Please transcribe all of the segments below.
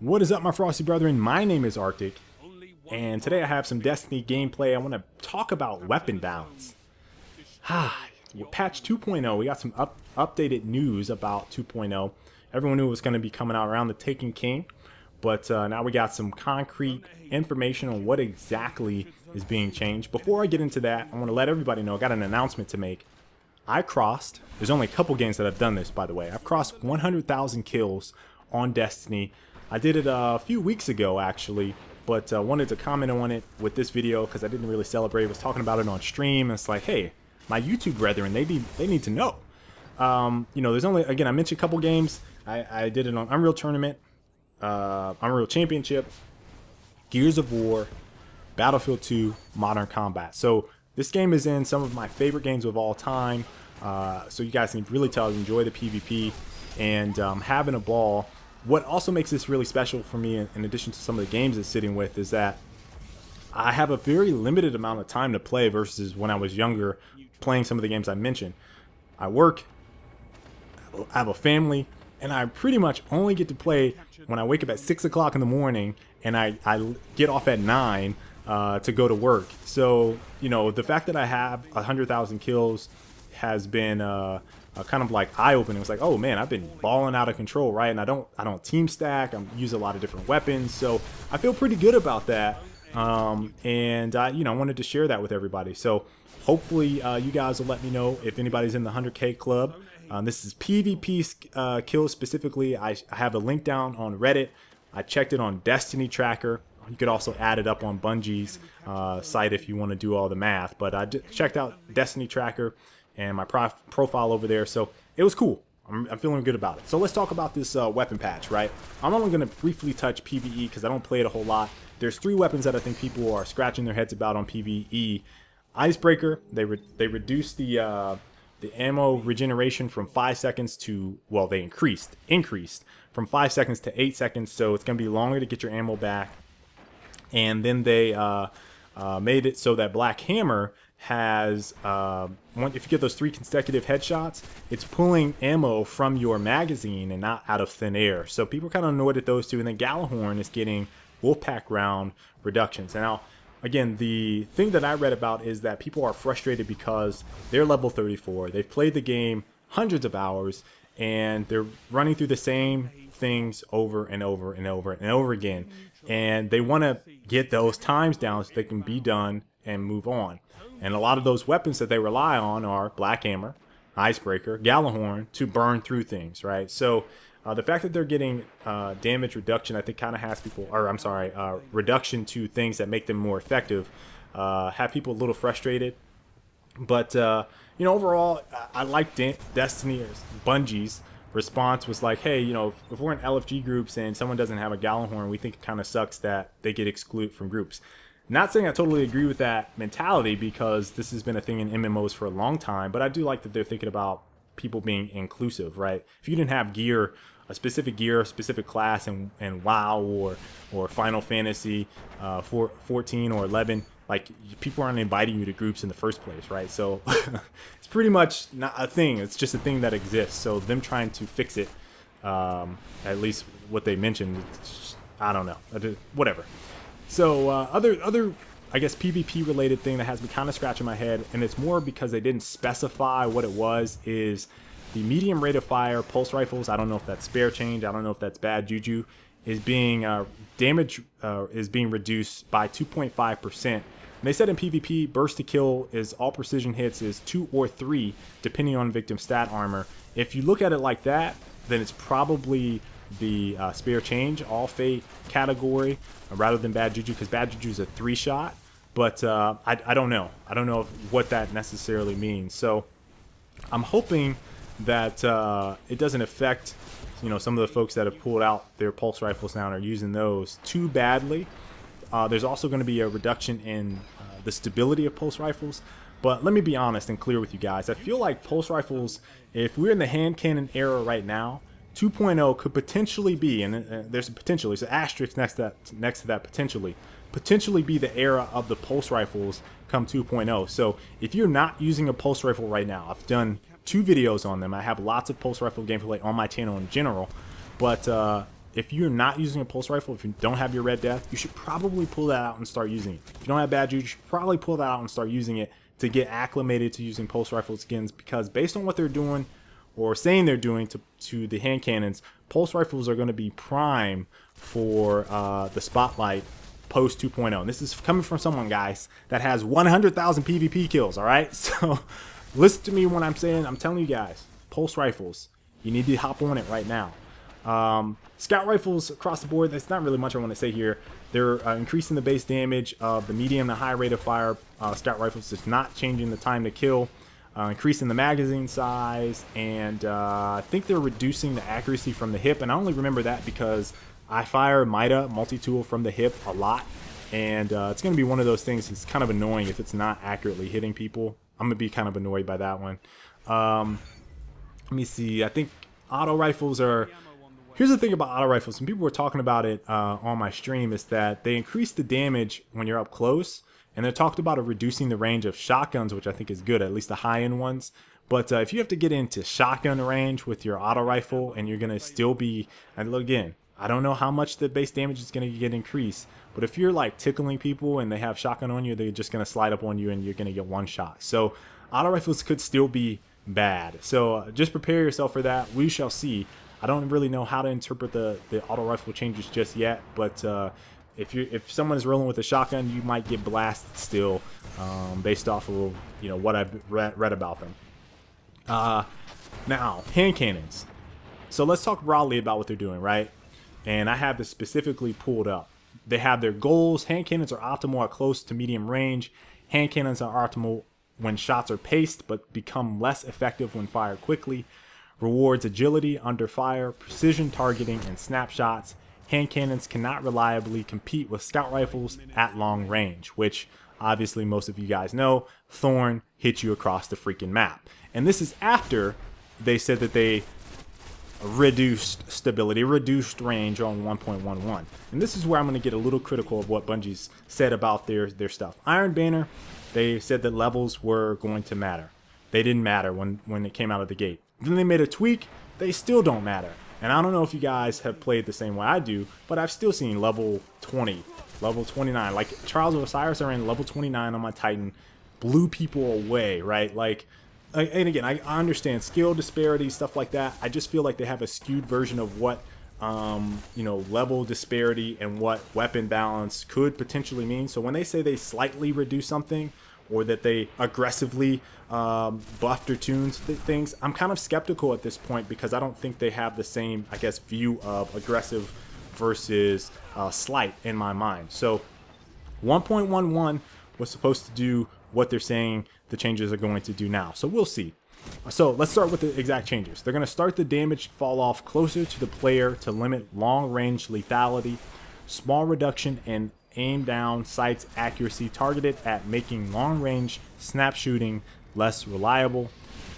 What is up, my frosty brethren? My name is Arctic, and today I have some Destiny gameplay. I want to talk about weapon balance. With patch 2.0, we got some updated news about 2.0. Everyone knew it was going to be coming out around the Taken King, but now we got some concrete information on what exactly is being changed. Before I get into that, I want to let everybody know I got an announcement to make. I crossed, there's only a couple games that I've done this, by the way. I've crossed 100,000 kills on Destiny. I did it a few weeks ago, actually, but wanted to comment on it with this video because I didn't really celebrate. I was talking about it on stream, and it's like, hey, my YouTube brethren, they need to know. You know, there's only, again, I mentioned a couple games. I did it on Unreal Tournament, Unreal Championship, Gears of War, Battlefield 2, Modern Combat. So this game is in some of my favorite games of all time. So you guys can really tell I enjoy the PvP and having a ball. What also makes this really special for me, in addition to some of the games it's sitting with, is that I have a very limited amount of time to play versus when I was younger playing some of the games I mentioned. I work, I have a family, and I pretty much only get to play when I wake up at 6 o'clock in the morning and I get off at 9 to go to work. So, you know, the fact that I have 100,000 kills has been kind of like eye-opening. It's like, oh man, I've been balling out of control, right? And I don't team stack. I'm using a lot of different weapons, so I feel pretty good about that. And I, you know, wanted to share that with everybody. So hopefully you guys will let me know if anybody's in the 100K club. This is PvP kills specifically. I have a link down on Reddit. I checked it on Destiny Tracker. You could also add it up on Bungie's site if you want to do all the math. But I checked out Destiny Tracker and my profile over there, so it was cool. I'm feeling good about it. So let's talk about this weapon patch, right? I'm only going to briefly touch PvE because I don't play it a whole lot. There's 3 weapons that I think people are scratching their heads about on PvE. Icebreaker, they reduced the ammo regeneration from 5 seconds to, well, they increased from 5 seconds to 8 seconds, so it's going to be longer to get your ammo back. And then they made it so that Black Hammer has, if you get those 3 consecutive headshots, it's pulling ammo from your magazine and not out of thin air. So people kind of annoyed at those 2. And then Gjallarhorn is getting Wolfpack round reductions. And now, again, the thing that I read about is that people are frustrated because they're level 34. They've played the game hundreds of hours, and they're running through the same things over and over and over and over again. And they want to get those times down so they can be done and move on. And a lot of those weapons that they rely on are Black Hammer, Icebreaker, Gjallarhorn to burn through things, right? So the fact that they're getting damage reduction, I think, kind of has people, or I'm sorry, reduction to things that make them more effective, have people a little frustrated. But you know, overall, I like Destiny. Bungie's response was like, hey, you know, if we're in LFG groups and someone doesn't have a Gjallarhorn, we think it kind of sucks that they get excluded from groups. Not saying I totally agree with that mentality, because this has been a thing in MMOs for a long time, but I do like that they're thinking about people being inclusive, right? If you didn't have gear, a specific class in WoW or Final Fantasy 14 or 11, like, people aren't inviting you to groups in the first place, right? So it's pretty much not a thing. It's just a thing that exists. So them trying to fix it, at least what they mentioned, just, I don't know, whatever. So other I guess PvP related thing that has me kind of scratching my head, and it's more because they didn't specify what it was, is the medium rate of fire pulse rifles. I don't know if that's spare change, I don't know if that's bad juju, is being damage is being reduced by 2.5%. And they said in PvP, burst to kill is all precision hits is 2 or 3 depending on victim stat armor. If you look at it like that, then it's probably the spare change, all fate category, rather than bad juju, because bad juju is a 3-shot. But I don't know. I don't know what that necessarily means. So I'm hoping that it doesn't affect, you know, some of the folks that have pulled out their pulse rifles now and are using those too badly. There's also going to be a reduction in the stability of pulse rifles. But let me be honest and clear with you guys. I feel like pulse rifles, if we're in the hand cannon era right now, 2.0 could potentially be, and there's a potential, there's an asterisk next to that potentially be the era of the pulse rifles come 2.0. So if you're not using a pulse rifle right now, I've done 2 videos on them. I have lots of pulse rifle gameplay on my channel in general, but if you're not using a pulse rifle, if you don't have your Red Death, you should probably pull that out and start using it. If you don't have Bad Juju, you should probably pull that out and start using it to get acclimated to using pulse rifle skins, because based on what they're doing or saying they're doing to the hand cannons, pulse rifles are going to be prime for the Spotlight post 2.0. And this is coming from someone, guys, that has 100,000 PvP kills, all right? So listen to me when I'm saying, I'm telling you guys, pulse rifles, you need to hop on it right now. Scout rifles across the board, that's not really much I want to say here. They're increasing the base damage of the medium and high rate of fire scout rifles. It's not changing the time to kill. Increasing the magazine size, and I think they're reducing the accuracy from the hip, and I only remember that because I fire Mida multi-tool from the hip a lot, and it's going to be one of those things. It's kind of annoying if it's not accurately hitting people. I'm going to be kind of annoyed by that one. Let me see. I think auto rifles are... Here's the thing about auto rifles, and people were talking about it on my stream, is that they increase the damage when you're up close. And they talked about reducing the range of shotguns, which I think is good, at least the high-end ones. But if you have to get into shotgun range with your auto rifle and you're going to still be... And again, I don't know how much the base damage is going to get increased. But if you're like tickling people and they have shotgun on you, they're just going to slide up on you and you're going to get one shot. So auto rifles could still be bad. So just prepare yourself for that. We shall see. I don't really know how to interpret the auto rifle changes just yet. But... If someone is rolling with a shotgun, you might get blasted still, based off of what I've read about them. Now, hand cannons. So let's talk broadly about what they're doing, right? And I have this specifically pulled up. They have their goals. Hand cannons are optimal at close to medium range. Hand cannons are optimal when shots are paced, but become less effective when fired quickly. Rewards agility under fire, precision targeting, and snapshots. Hand cannons cannot reliably compete with scout rifles at long range, which obviously most of you guys know. Thorn hits you across the freaking map. And this is after they said that they reduced stability, reduced range on 1.11. And this is where I'm going to get a little critical of what Bungie's said about their stuff. Iron Banner, they said that levels were going to matter. They didn't matter when it came out of the gate. Then they made a tweak. They still don't matter. And I don't know if you guys have played the same way I do, but I've still seen level 20, level 29. Like, Trials of Osiris, I ran level 29 on my Titan, blew people away, right? Like, and again, I understand skill disparity, stuff like that. I just feel like they have a skewed version of what, level disparity and what weapon balance could potentially mean. So when they say they slightly reduce something, or that they aggressively buffed or tuned things, I'm kind of skeptical at this point, because I don't think they have the same, I guess, view of aggressive versus slight in my mind. So 1.11 was supposed to do what they're saying the changes are going to do now. So we'll see. So let's start with the exact changes. They're going to start the damage fall off closer to the player to limit long range lethality, small reduction in aim down sights accuracy targeted at making long range snap shooting less reliable,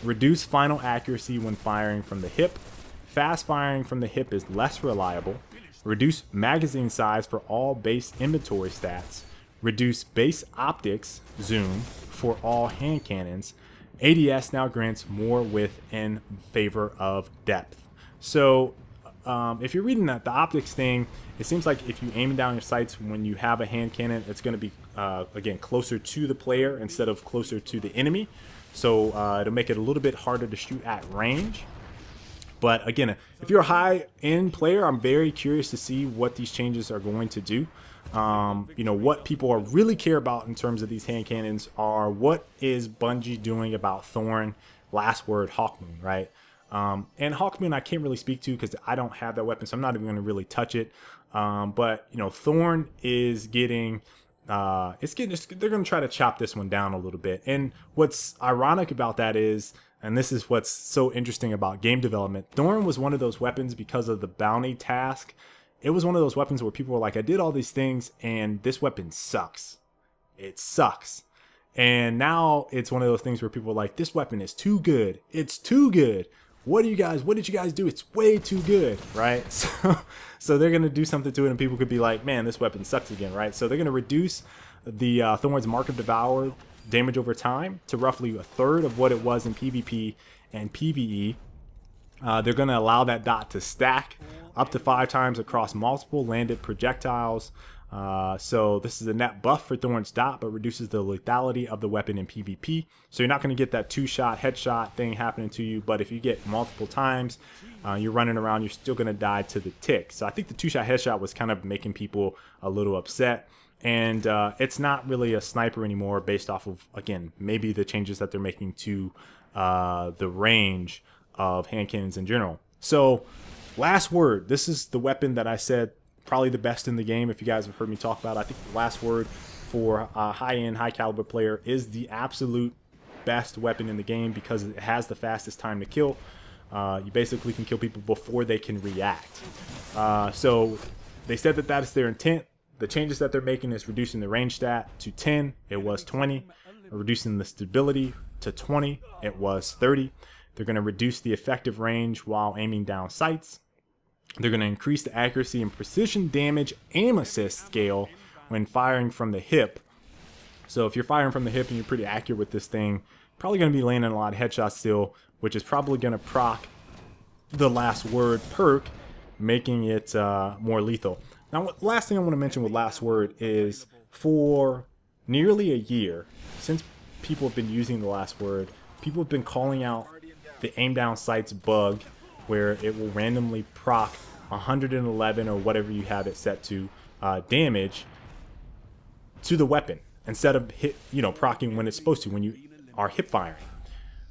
reduce final accuracy when firing from the hip, fast firing from the hip is less reliable, reduce magazine size for all base inventory stats, reduce base optics zoom for all hand cannons. ADS now grants more width in favor of depth. So if you're reading that, the optics thing, it seems like if you aim down your sights when you have a hand cannon, it's going to be, again, closer to the player instead of closer to the enemy. So it'll make it a little bit harder to shoot at range. But again, if you're a high-end player, I'm very curious to see what these changes are going to do. What people are really care about in terms of these hand cannons are what is Bungie doing about Thorn, Last Word, Hawkmoon, right? And Hawkmoon I can't really speak to because I don't have that weapon, so I'm not even going to really touch it. But Thorn is getting, they're going to try to chop this one down a little bit. And what's ironic about that is, and this is what's so interesting about game development, Thorn was one of those weapons because of the bounty task. It was one of those weapons where people were like, I did all these things and this weapon sucks. It sucks. And now it's one of those things where people are like, this weapon is too good. It's too good. What did you guys do? It's way too good, right? So they're going to do something to it and people could be like, man, this weapon sucks again, right? So they're going to reduce the Thorn's Mark of Devour damage over time to roughly 1/3 of what it was in PvP and PvE. They're going to allow that dot to stack. up to 5 times across multiple landed projectiles. So this is a net buff for Thorn's Dot, but reduces the lethality of the weapon in PvP. So you're not going to get that 2-shot headshot thing happening to you, but if you get multiple times, you're running around, you're still going to die to the tick. So I think the 2-shot headshot was kind of making people a little upset. And it's not really a sniper anymore based off of, again, maybe the changes that they're making to the range of hand cannons in general. So last word, this is the weapon that I said probably the best in the game. If you guys have heard me talk about it, I think the last word for a high-end, high-caliber player is the absolute best weapon in the game because it has the fastest time to kill. You basically can kill people before they can react. So they said that is their intent. The changes that they're making is reducing the range stat to 10. It was 20. Reducing the stability to 20. It was 30. They're going to reduce the effective range while aiming down sights. They're going to increase the accuracy and precision damage aim assist scale when firing from the hip. So if you're firing from the hip and you're pretty accurate with this thing, probably going to be landing a lot of headshots still, which is probably going to proc the last word perk, making it more lethal. Now, last thing I want to mention with last word is for nearly a year, since people have been using the last word, people have been calling out the aim down sights bug where it will randomly proc 111 or whatever you have it set to damage to the weapon instead of procking when it's supposed to, when you are hip firing.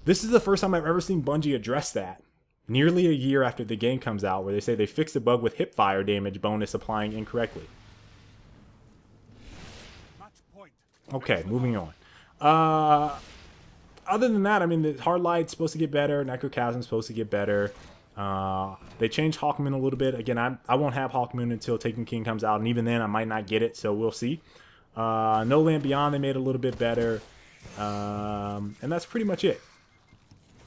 This is the first time I've ever seen Bungie address that nearly a year after the game comes out, where they say they fixed the bug with hip fire damage bonus applying incorrectly. Okay, moving on. Other than that, I mean, the Hard Light's supposed to get better. Necrochasm's supposed to get better. They changed Hawkmoon a little bit. Again, I won't have Hawkmoon until Taken King comes out, and even then I might not get it, so we'll see. No Land Beyond they made a little bit better. And that's pretty much it.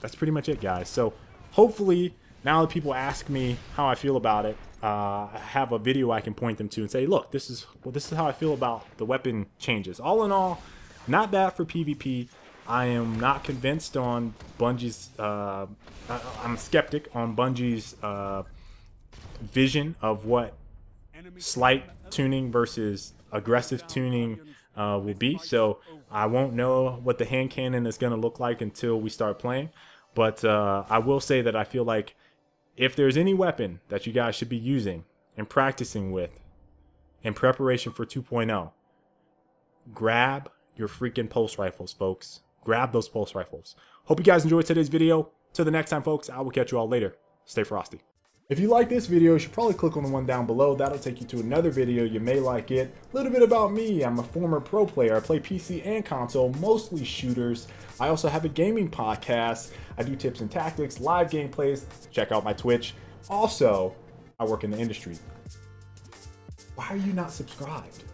That's pretty much it, guys. So hopefully, now that people ask me how I feel about it, I have a video I can point them to and say, look, this is how I feel about the weapon changes. All in all, not bad for PvP. I am not convinced on Bungie's, I'm a skeptic on Bungie's vision of what slight tuning versus aggressive tuning will be. So I won't know what the hand cannon is going to look like until we start playing. But I will say that I feel like if there's any weapon that you guys should be using and practicing with in preparation for 2.0, grab your freaking pulse rifles, folks. Grab those pulse rifles. Hope you guys enjoyed today's video. Till the next time, folks, I will catch you all later. Stay frosty. If you like this video, you should probably click on the one down below. That'll take you to another video. You may like it. A little bit about me. I'm a former pro player. I play PC and console, mostly shooters. I also have a gaming podcast. I do tips and tactics, live gameplays. Check out my Twitch. Also, I work in the industry. Why are you not subscribed?